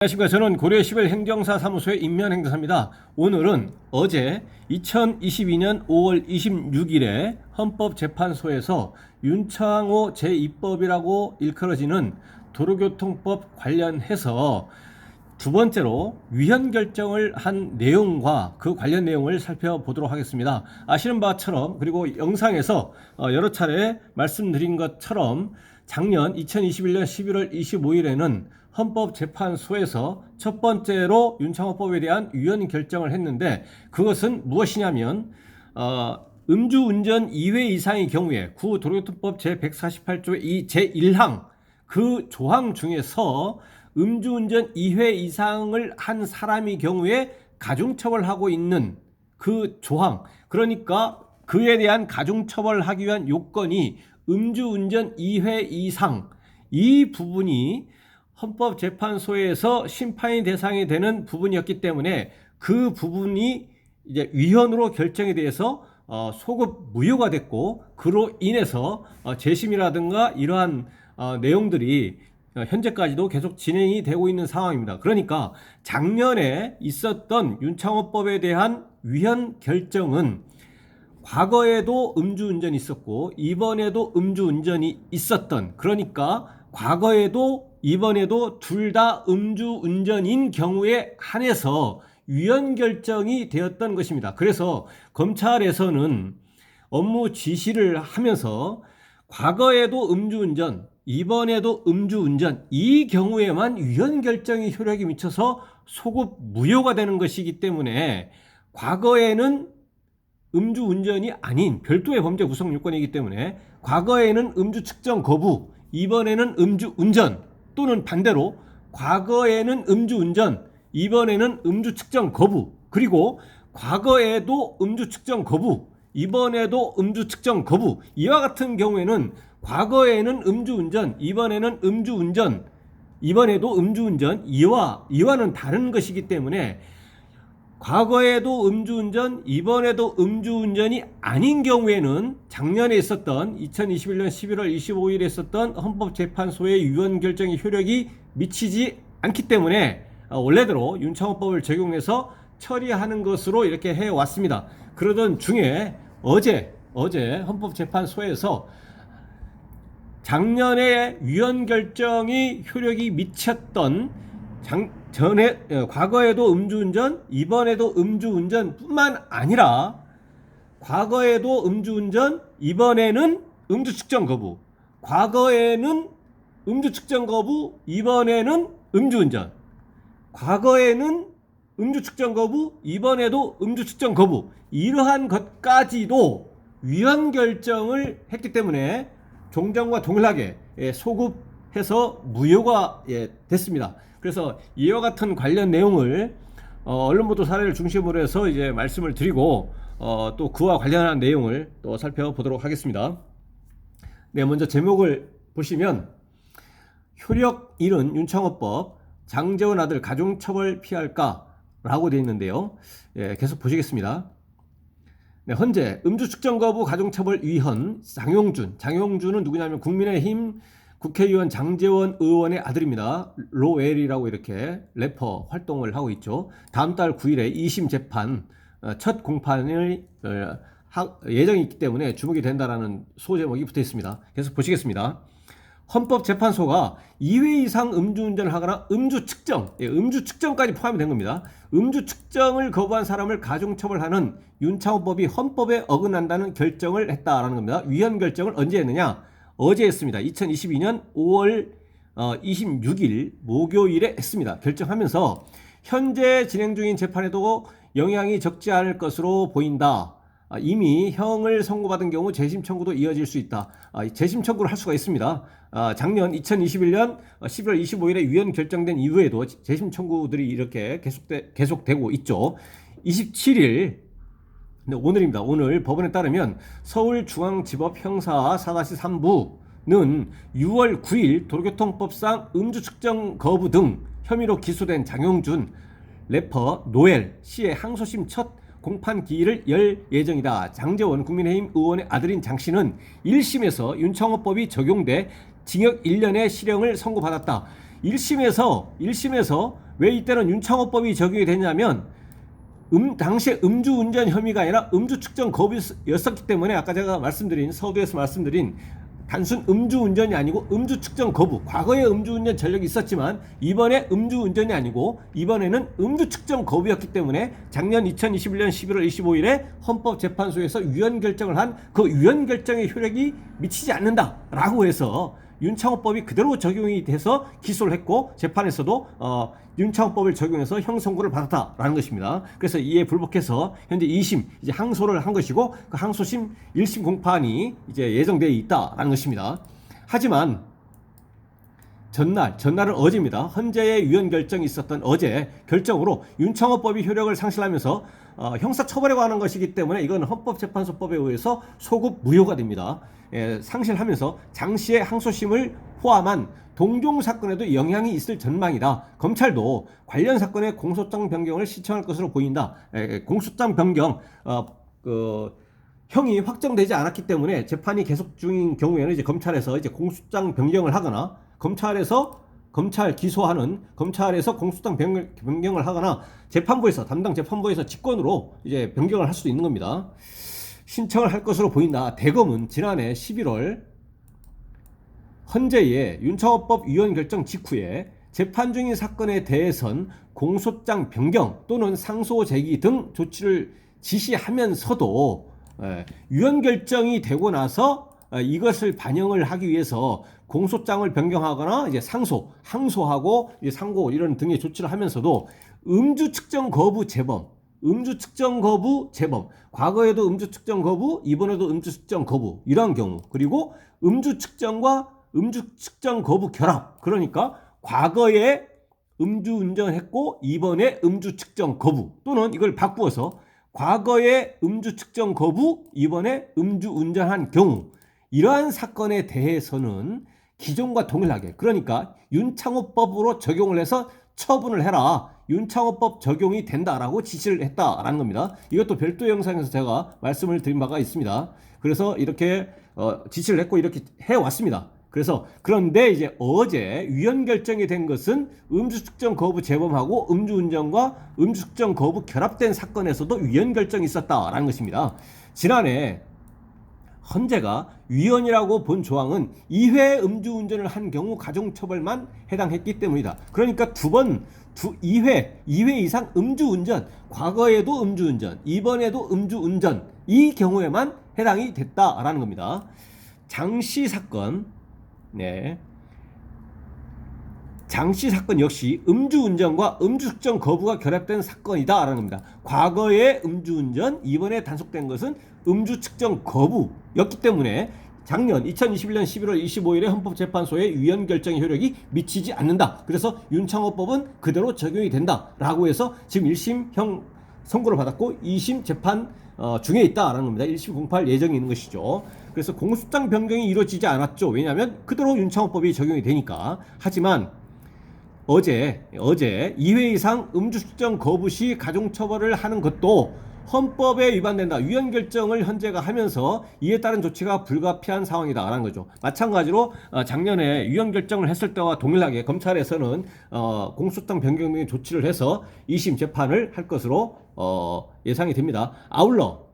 안녕하십니까. 저는 고려 시벨 행정사 사무소의 임면행정사입니다. 오늘은 어제 2022년 5월 26일에 헌법재판소에서 윤창호 제2법이라고 일컬어지는 도로교통법 관련해서 두 번째로 위헌 결정을 한 내용과 그 관련 내용을 살펴보도록 하겠습니다. 아시는 바처럼, 그리고 영상에서 여러 차례 말씀드린 것처럼 작년 2021년 11월 25일에는 헌법재판소에서 첫 번째로 윤창호법에 대한 위헌 결정을 했는데, 그것은 무엇이냐면 음주운전 2회 이상의 경우에 구도로교통법 제148조 이 제1항 그 조항 중에서 음주운전 2회 이상을 한 사람의 경우에 가중처벌하고 있는 그 조항, 그러니까 그에 대한 가중처벌하기 위한 요건이 음주운전 2회 이상, 이 부분이 헌법재판소에서 심판의 대상이 되는 부분이었기 때문에 그 부분이 이제 위헌으로 결정에 대해서 소급 무효가 됐고, 그로 인해서 재심이라든가 이러한 내용들이 현재까지도 계속 진행이 되고 있는 상황입니다. 그러니까 작년에 있었던 윤창호법에 대한 위헌 결정은 과거에도 음주운전이 있었고 이번에도 음주운전이 있었던, 그러니까 과거에도 이번에도 둘 다 음주운전인 경우에 한해서 위헌 결정이 되었던 것입니다. 그래서 검찰에서는 업무 지시를 하면서 과거에도 음주운전, 이번에도 음주운전, 이 경우에만 위헌 결정이 효력이 미쳐서 소급 무효가 되는 것이기 때문에 과거에는 음주운전이 아닌 별도의 범죄 구성 요건이기 때문에 과거에는 음주 측정 거부, 이번에는 음주운전, 또는 반대로 과거에는 음주운전, 이번에는 음주 측정 거부, 그리고 과거에도 음주 측정 거부, 이번에도 음주 측정 거부, 이와 같은 경우에는 과거에는 음주운전, 이번에는 음주운전, 이번에도 음주운전, 이와는 다른 것이기 때문에 과거에도 음주운전, 이번에도 음주운전이 아닌 경우에는 작년에 있었던 2021년 11월 25일에 있었던 헌법재판소의 위헌 결정의 효력이 미치지 않기 때문에 원래대로 윤창호법을 적용해서 처리하는 것으로 이렇게 해왔습니다. 그러던 중에 어제 헌법재판소에서 작년에 위헌 결정이 효력이 미쳤던 과거에도 음주운전, 이번에도 음주운전 뿐만 아니라 과거에도 음주운전, 이번에는 음주 측정 거부, 과거에는 음주 측정 거부, 이번에는 음주운전, 과거에는 음주 측정 거부, 이번에도 음주 측정 거부, 이러한 것까지도 위헌 결정을 했기 때문에 종전과 동일하게 소급해서 무효가 됐습니다. 그래서 이와 같은 관련 내용을 언론 보도 사례를 중심으로 해서 이제 말씀을 드리고 또 그와 관련한 내용을 또 살펴보도록 하겠습니다. 네, 먼저 제목을 보시면 효력 잃은 윤창호법, 장제원 아들 가중처벌 피할까? 라고 되어 있는데요. 계속 보시겠습니다. 네, 현재 음주 측정 거부 가중처벌 위헌 장용준은 누구냐면 국민의힘 국회의원 장제원 의원의 아들입니다. 로엘이라고 이렇게 래퍼 활동을 하고 있죠. 다음 달 9일에 2심 재판 첫 공판을 예정이 있기 때문에 주목이 된다라는 소제목이 붙어 있습니다. 계속 보시겠습니다. 헌법재판소가 2회 이상 음주운전을 하거나 음주 측정까지 포함이 된 겁니다. 음주 측정을 거부한 사람을 가중처벌하는 윤창호법이 헌법에 어긋난다는 결정을 했다라는 겁니다. 위헌 결정을 언제 했느냐? 어제 했습니다. 2022년 5월 26일 목요일에 했습니다. 결정하면서 현재 진행 중인 재판에도 영향이 적지 않을 것으로 보인다. 이미 형을 선고받은 경우 재심 청구도 이어질 수 있다. 재심 청구를 할 수가 있습니다. 작년 2021년 11월 25일에 위헌 결정된 이후에도 재심 청구들이 이렇게 계속되고 있죠. 27일 오늘입니다. 오늘 법원에 따르면 서울중앙지법 형사 4-3부는 6월 9일 도로교통법상 음주 측정 거부 등 혐의로 기소된 장용준 래퍼 노엘 씨의 항소심 첫 공판 기일을 열 예정이다. 장제원 국민의힘 의원의 아들인 장 씨는 1심에서 윤창호법이 적용돼 징역 1년의 실형을 선고받았다. 1심에서 왜 이때는 윤창호법이 적용이 됐냐면 당시에 음주운전 혐의가 아니라 음주 측정 거부였었기 때문에 아까 제가 말씀드린 서두에서 말씀드린 단순 음주운전이 아니고 음주 측정 거부. 과거에 음주운전 전력이 있었지만 이번에 음주운전이 아니고 이번에는 음주 측정 거부였기 때문에 작년 2021년 11월 25일에 헌법재판소에서 위헌 결정을 한 그 위헌 결정의 효력이 미치지 않는다라고 해서 윤창호법이 그대로 적용이 돼서 기소를 했고 재판에서도 윤창호법을 적용해서 형 선고를 받았다라는 것입니다. 그래서 이에 불복해서 현재 2심 이제 항소를 한 것이고 그 항소심 1심 공판이 이제 예정되어 있다라는 것입니다. 하지만 전날은 어제입니다. 헌재의 위헌 결정이 있었던 어제 결정으로 윤창호법이 효력을 상실하면서 형사처벌에 관한 것이기 때문에 이건 헌법재판소법에 의해서 소급 무효가 됩니다. 상실하면서 장시의 항소심을 포함한 동종 사건에도 영향이 있을 전망이다. 검찰도 관련 사건의 공소장 변경을 신청할 것으로 보인다. 공소장 변경 형이 확정되지 않았기 때문에 재판이 계속 중인 경우에는 이제 검찰에서 이제 공소장 변경을 하거나 검찰 기소하는 검찰에서 공소장 변경을 하거나 재판부에서 담당 재판부에서 직권으로 이제 변경을 할 수도 있는 겁니다. 신청을 할 것으로 보인다. 대검은 지난해 11월 헌재의 윤창호법 위헌 결정 직후에 재판 중인 사건에 대해선 공소장 변경 또는 상소 제기 등 조치를 지시하면서도 위헌 결정이 되고 나서 이것을 반영을 하기 위해서 공소장을 변경하거나 이제 항소하고 이제 상고 이런 등의 조치를 하면서도 음주 측정 거부 재범, 과거에도 음주 측정 거부, 이번에도 음주 측정 거부 이런 경우, 그리고 음주 측정과 음주 측정 거부 결합, 그러니까 과거에 음주 운전했고 이번에 음주 측정 거부, 또는 이걸 바꾸어서 과거에 음주 측정 거부, 이번에 음주 운전한 경우, 이러한 사건에 대해서는 기존과 동일하게, 그러니까 윤창호법으로 적용을 해서 처분을 해라, 윤창호법 적용이 된다라고 지시를 했다라는 겁니다. 이것도 별도 영상에서 제가 말씀을 드린 바가 있습니다. 그래서 이렇게 지시를 했고 이렇게 해왔습니다. 그런데 이제 어제 위헌 결정이 된 것은 음주 측정 거부 재범하고 음주운전과 음주 측정 거부 결합된 사건에서도 위헌 결정이 있었다라는 것입니다. 지난해 헌재가 위헌이라고 본 조항은 2회 음주운전을 한 경우 가중처벌만 해당했기 때문이다. 그러니까 2회 이상 음주운전, 과거에도 음주운전, 이번에도 음주운전, 이 경우에만 해당이 됐다라는 겁니다. 장씨 사건 역시 음주운전과 음주측정 거부가 결합된 사건이다라는 겁니다. 과거의 음주운전, 이번에 단속된 것은 음주측정 거부였기 때문에 작년 2021년 11월 25일에 헌법재판소의 위헌 결정의 효력이 미치지 않는다. 그래서 윤창호법은 그대로 적용이 된다라고 해서 지금 1심형 선고를 받았고 2심 재판 중에 있다라는 겁니다. 1심 공판 예정이 있는 것이죠. 그래서 공소장 변경이 이루어지지 않았죠. 왜냐하면 그대로 윤창호법이 적용이 되니까. 하지만 어제 2회 이상 음주 측정 거부 시 가중처벌을 하는 것도 헌법에 위반된다. 위헌 결정을 헌재가 하면서 이에 따른 조치가 불가피한 상황이다라는 거죠. 마찬가지로 작년에 위헌 결정을 했을 때와 동일하게 검찰에서는 공소장 변경 등의 조치를 해서 2심 재판을 할 것으로 예상이 됩니다. 아울러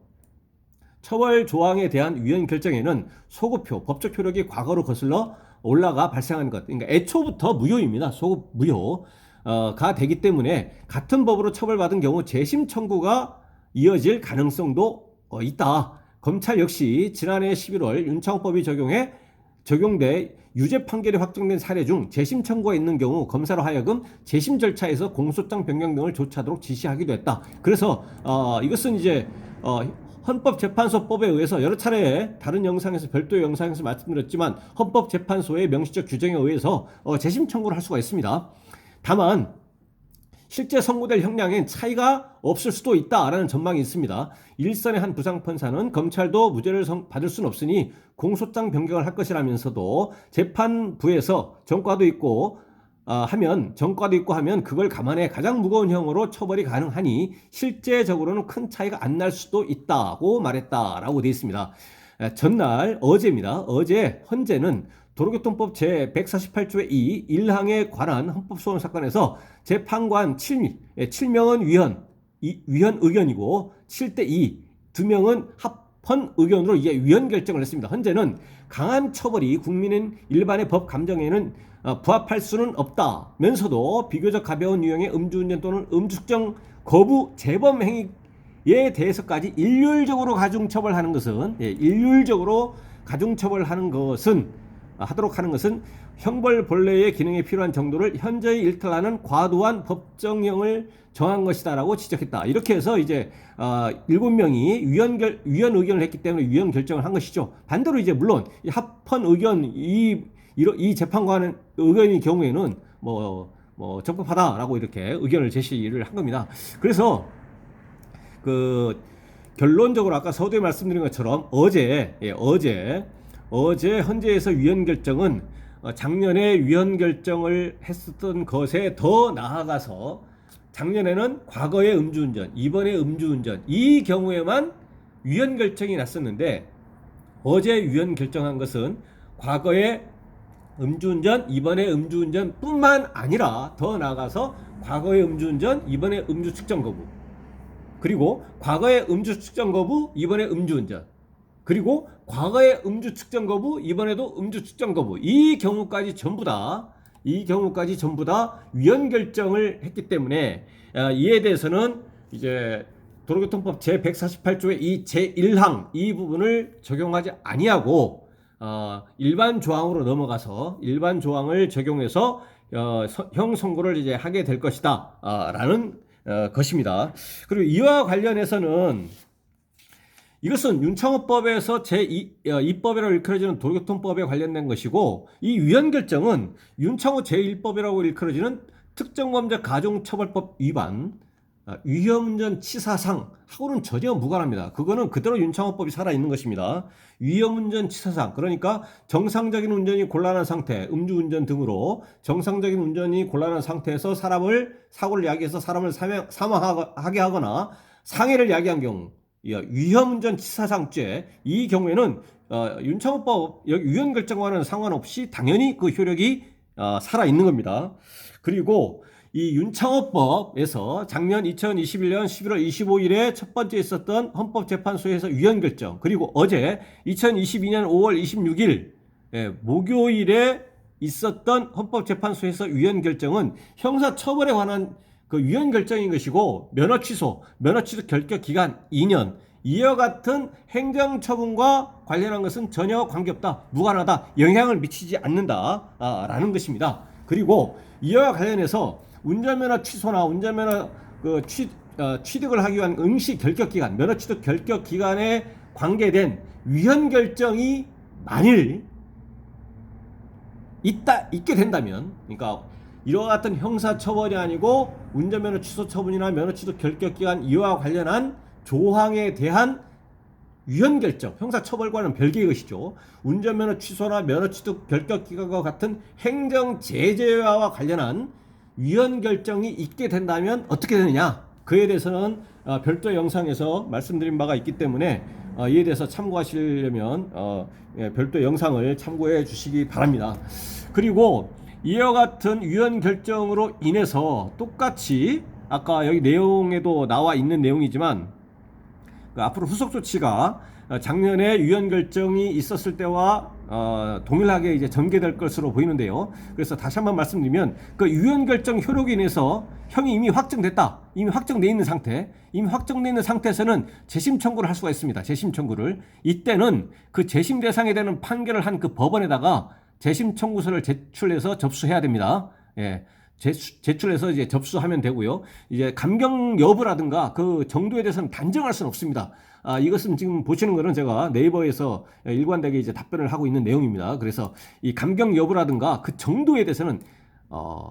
처벌 조항에 대한 위헌 결정에는 소급효, 법적 효력이 과거로 거슬러 올라가 발생하는 것, 그러니까 애초부터 무효입니다. 소급 무효가 되기 때문에 같은 법으로 처벌받은 경우 재심 청구가 이어질 가능성도 있다. 검찰 역시 지난해 11월 윤창호법이 적용돼 유죄 판결이 확정된 사례 중 재심 청구가 있는 경우 검사로 하여금 재심 절차에서 공소장 변경 등을 조치하도록 지시하기도 했다. 그래서 이것은 이제 헌법재판소법에 의해서 여러 차례 다른 영상에서 별도의 영상에서 말씀드렸지만 헌법재판소의 명시적 규정에 의해서 재심 청구를 할 수가 있습니다. 다만 실제 선고될 형량엔 차이가 없을 수도 있다라는 전망이 있습니다. 일선의 한 부장판사는 검찰도 무죄를 받을 수는 없으니 공소장 변경을 할 것이라면서도 재판부에서 전과도 있고 하면 그걸 감안해 가장 무거운 형으로 처벌이 가능하니 실제적으로는 큰 차이가 안 날 수도 있다고 말했다라고 되어 있습니다. 전날 어제입니다. 어제 헌재는 도로교통법 제148조의 2 1항에 관한 헌법소원 사건에서 재판관 7명은 위헌 의견이고 7대2 2명은 합헌 의견으로 이제 위헌 결정을 했습니다. 현재는 강한 처벌이 국민인 일반의 법 감정에는 부합할 수는 없다면서도 비교적 가벼운 유형의 음주운전 또는 음주측정 거부 재범 행위에 대해서까지 일률적으로 가중처벌하는 것은 하도록 하는 것은 형벌 본래의 기능에 필요한 정도를 현저히 일탈하는 과도한 법정형을 정한 것이다라고 지적했다. 이렇게 해서 이제 7명이 위헌 의견을 했기 때문에 위헌 결정을 한 것이죠. 반대로 이제 물론 합헌 의견 이 재판관 의견의 경우에는 적법하다라고 이렇게 의견을 제시를 한 겁니다. 그래서 결론적으로 아까 서두에 말씀드린 것처럼 어제 헌재에서 위헌 결정은 작년에 위헌 결정을 했었던 것에 더 나아가서 작년에는 과거의 음주운전, 이번에 음주운전 이 경우에만 위헌 결정이 났었는데 어제 위헌 결정한 것은 과거의 음주운전, 이번에 음주운전 뿐만 아니라 더 나아가서 과거의 음주운전, 이번에 음주 측정 거부, 그리고 과거의 음주 측정 거부, 이번에 음주운전, 그리고 과거의 음주 측정 거부, 이번에도 음주 측정 거부 이 경우까지 전부 다 위헌 결정을 했기 때문에 이에 대해서는 이제 도로교통법 제148조의 이 제1항 이 부분을 적용하지 아니하고 일반 조항으로 넘어가서 일반 조항을 적용해서 형 선고를 이제 하게 될 것이다 라는 것입니다. 그리고 이와 관련해서는 이것은 윤창호법에서 제2법이라고 일컬어지는 도로교통법에 관련된 것이고 이 위헌 결정은 윤창호 제1법이라고 일컬어지는 특정범죄 가중처벌법 위반 위험운전 치사상하고는 전혀 무관합니다. 그거는 그대로 윤창호법이 살아있는 것입니다. 위험운전 치사상, 그러니까 정상적인 운전이 곤란한 상태, 음주운전 등으로 정상적인 운전이 곤란한 상태에서 사고를 야기해서 사람을 사망하게 하거나 상해를 야기한 경우 위험운전 치사상죄 이 경우에는 윤창호법 위헌 결정과는 상관없이 당연히 그 효력이 살아있는 겁니다. 그리고 이 윤창호법에서 작년 2021년 11월 25일에 첫 번째 있었던 헌법재판소에서 위헌 결정, 그리고 어제 2022년 5월 26일 목요일에 있었던 헌법재판소에서 위헌 결정은 형사처벌에 관한 그 위헌 결정인 것이고 면허 취소 결격 기간 2년 이와 같은 행정처분과 관련한 것은 전혀 관계없다, 무관하다, 영향을 미치지 않는다 라는 것입니다. 그리고 이와 관련해서 운전면허 취소나 운전면허 취득을 하기 위한 응시 결격 기간, 면허 취득 결격 기간에 관계된 위헌 결정이 만일 있게 된다면, 그러니까 이와 같은 형사 처벌이 아니고 운전면허 취소 처분이나 면허 취득 결격 기간 이와 관련한 조항에 대한 위헌 결정, 형사 처벌과는 별개의 것이죠. 운전면허 취소나 면허 취득 결격 기간과 같은 행정 제재와 관련한 위헌 결정이 있게 된다면 어떻게 되느냐, 그에 대해서는 별도 영상에서 말씀드린 바가 있기 때문에 이에 대해서 참고하시려면 별도 영상을 참고해 주시기 바랍니다. 그리고 이와 같은 위헌 결정으로 인해서 똑같이 아까 여기 내용에도 나와 있는 내용이지만 앞으로 후속 조치가 작년에 위헌 결정이 있었을 때와 동일하게 이제 전개될 것으로 보이는데요. 그래서 다시 한번 말씀드리면 그 위헌 결정 효력에 인해서 형이 이미 확정됐다, 이미 확정돼 있는 상태에서는 재심 청구를 할 수가 있습니다. 재심 청구를 이때는 그 재심 대상이 되는 판결을 한 그 법원에다가 재심 청구서를 제출해서 접수해야 됩니다. 제출해서 이제 접수하면 되고요. 이제 감경 여부라든가 그 정도에 대해서는 단정할 수는 없습니다. 이것은 지금 보시는 거는 제가 네이버에서 일관되게 이제 답변을 하고 있는 내용입니다. 그래서 이 감경 여부라든가 그 정도에 대해서는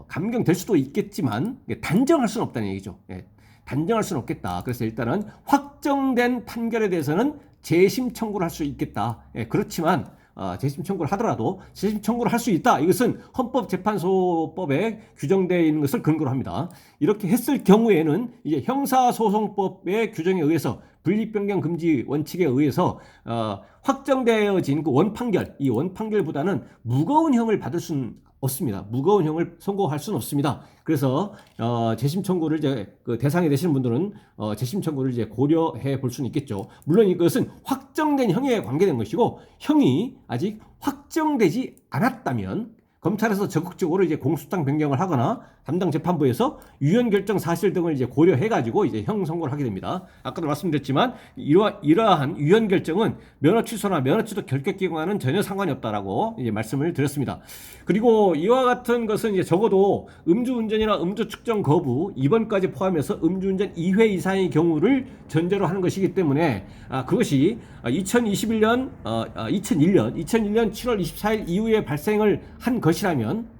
감경될 수도 있겠지만 단정할 수는 없다는 얘기죠. 단정할 수는 없겠다. 그래서 일단은 확정된 판결에 대해서는 재심 청구를 할 수 있겠다. 그렇지만 재심 청구를 하더라도 재심 청구를 할 수 있다. 이것은 헌법재판소법에 규정되어 있는 것을 근거로 합니다. 이렇게 했을 경우에는 이제 형사소송법의 규정에 의해서 분립변경 금지 원칙에 의해서 확정되어진 그 원판결, 이 원판결보다는 무거운 형을 받을 수는 없습니다. 무거운 형을 선고할 수는 없습니다. 그래서 재심 청구를 이제 그 대상이 되시는 분들은 재심 청구를 이제 고려해 볼 수는 있겠죠. 물론 이것은 확정된 형에 관계된 것이고, 형이 아직 확정되지 않았다면 검찰에서 적극적으로 이제 공소장 변경을 하거나 담당 재판부에서 유연 결정 사실 등을 이제 고려해 가지고 이제 형 선고를 하게 됩니다. 아까도 말씀드렸지만 이러한 유연 결정은 면허 취소나 면허 취소 결격 기간과는 전혀 상관이 없다라고 이제 말씀을 드렸습니다. 그리고 이와 같은 것은 이제 적어도 음주운전이나 음주 측정 거부, 입원까지 포함해서 음주운전 2회 이상의 경우를 전제로 하는 것이기 때문에 그것이 2001년 7월 24일 이후에 발생을 한 것이라면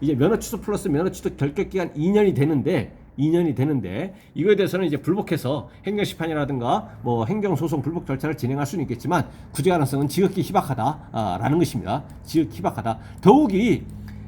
이제 면허 취소 플러스 면허 취소 결격 기간 2년이 되는데 이거에 대해서는 이제 불복해서 행정심판이라든가 뭐 행정소송 불복 절차를 진행할 수는 있겠지만 구제 가능성은 지극히 희박하다라는 것입니다. 지극히 희박하다. 더욱이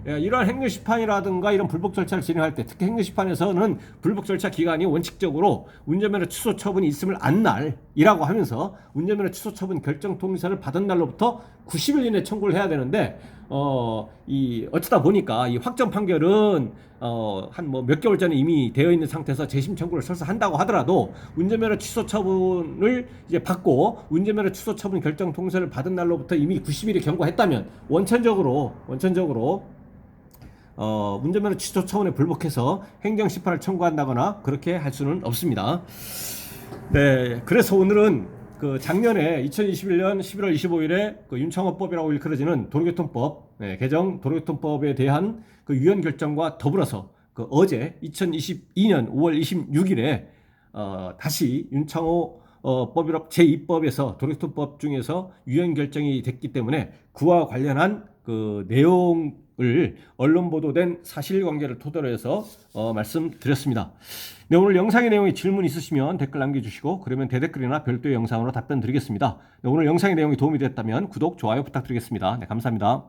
이러한 행정심판이라든가 이런 불복 절차를 진행할 때, 특히 행정심판에서는 불복 절차 기간이 원칙적으로 운전면허 취소 처분이 있음을 안 날이라고 하면서 운전면허 취소 처분 결정 통지서를 받은 날로부터 90일 이내 청구를 해야 되는데 어쩌다 보니까 이 확정 판결은 한 뭐 몇 개월 전에 이미 되어 있는 상태에서 재심 청구를 설사 한다고 하더라도 운전면허 취소 처분을 이제 받고 운전면허 취소 처분 결정 통지서를 받은 날로부터 이미 90일이 경과했다면 원천적으로 운전면허 취소 처분에 불복해서 행정심판을 청구한다거나 그렇게 할 수는 없습니다. 네, 그래서 오늘은 그 작년에 2021년 11월 25일에 그 윤창호법이라고 일컬어지는 도로교통법 개정 도로교통법에 대한 그 유연 결정과 더불어서 그 어제 2022년 5월 26일에 다시 윤창호 법이라 제2법에서 도로교통법 중에서 유연 결정이 됐기 때문에 그와 관련한 그 내용을 언론 보도된 사실관계를 토대로 해서 말씀드렸습니다. 네, 오늘 영상의 내용에 질문 있으시면 댓글 남겨주시고 그러면 대댓글이나 별도의 영상으로 답변 드리겠습니다. 네, 오늘 영상의 내용이 도움이 됐다면 구독, 좋아요 부탁드리겠습니다. 네, 감사합니다.